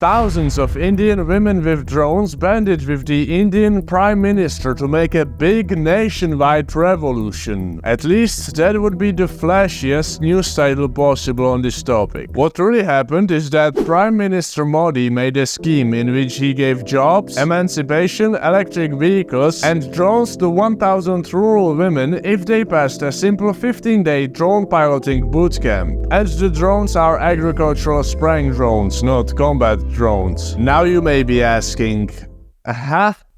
Thousands of Indian women with drones banded with the Indian Prime Minister to make a big nationwide revolution. At least that would be the flashiest news title possible on this topic. What really happened is that Prime Minister Modi made a scheme in which he gave jobs, emancipation, electric vehicles and drones to 1,000 rural women if they passed a simple 15-day drone piloting bootcamp. And the drones are agricultural spraying drones, not combat drones. Now you may be asking,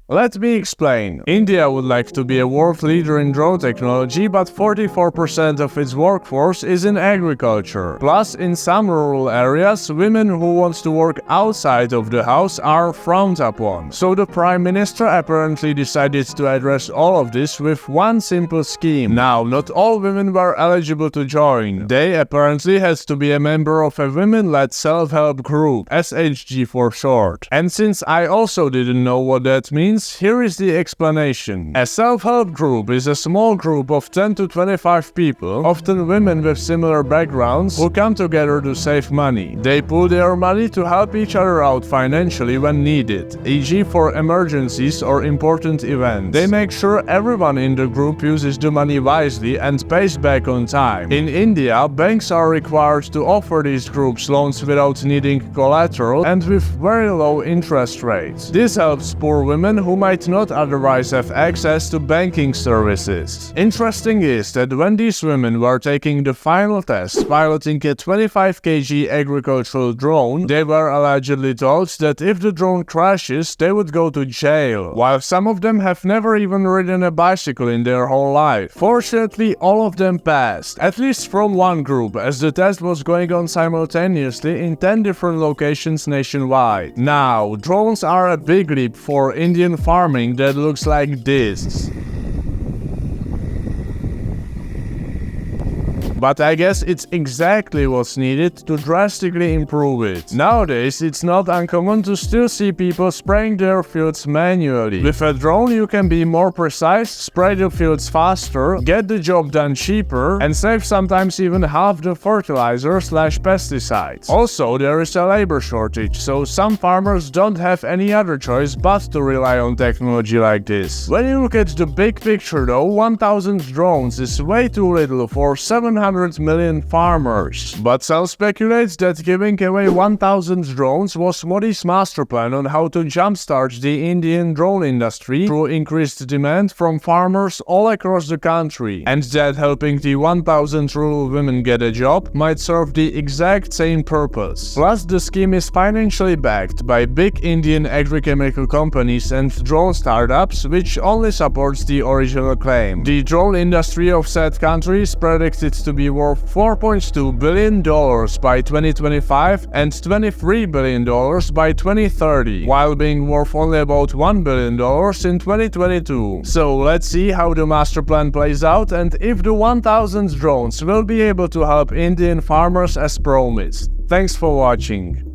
Let me explain. India would like to be a world leader in drone technology, but 44% of its workforce is in agriculture. Plus, in some rural areas, women who want to work outside of the house are frowned upon. So the Prime Minister apparently decided to address all of this with one simple scheme. Now, not all women were eligible to join. They apparently had to be a member of a women-led self-help group, SHG for short. And since I also didn't know what that means, here is the explanation. A self-help group is a small group of 10 to 25 people, often women with similar backgrounds, who come together to save money. They pool their money to help each other out financially when needed, e.g. for emergencies or important events. They make sure everyone in the group uses the money wisely and pays back on time. In India, banks are required to offer these groups loans without needing collateral and with very low interest rates. This helps poor women who might not otherwise have access to banking services. Interesting is that when these women were taking the final test piloting a 25 kg agricultural drone, they were allegedly told that if the drone crashes, they would go to jail, while some of them have never even ridden a bicycle in their whole life. Fortunately, all of them passed, at least from one group, as the test was going on simultaneously in 10 different locations nationwide. Now, drones are a big leap for Indian farming that looks like this. But I guess it's exactly what's needed to drastically improve it. Nowadays, it's not uncommon to still see people spraying their fields manually. With a drone, you can be more precise, spray the fields faster, get the job done cheaper, and save sometimes even half the fertilizer/pesticides. Also, there is a labor shortage, so some farmers don't have any other choice but to rely on technology like this. When you look at the big picture though, 1,000 drones is way too little for 700 million farmers. But some speculate that giving away 1,000 drones was Modi's master plan on how to jumpstart the Indian drone industry through increased demand from farmers all across the country, and that helping the 1,000 rural women get a job might serve the exact same purpose. Plus, the scheme is financially backed by big Indian agrochemical companies and drone startups, which only supports the original claim. The drone industry of said country is predicted to be worth $4.2 billion by 2025 and $23 billion by 2030, while being worth only about $1 billion in 2022. So let's see how the master plan plays out and if the 1,000 drones will be able to help Indian farmers as promised. Thanks for watching.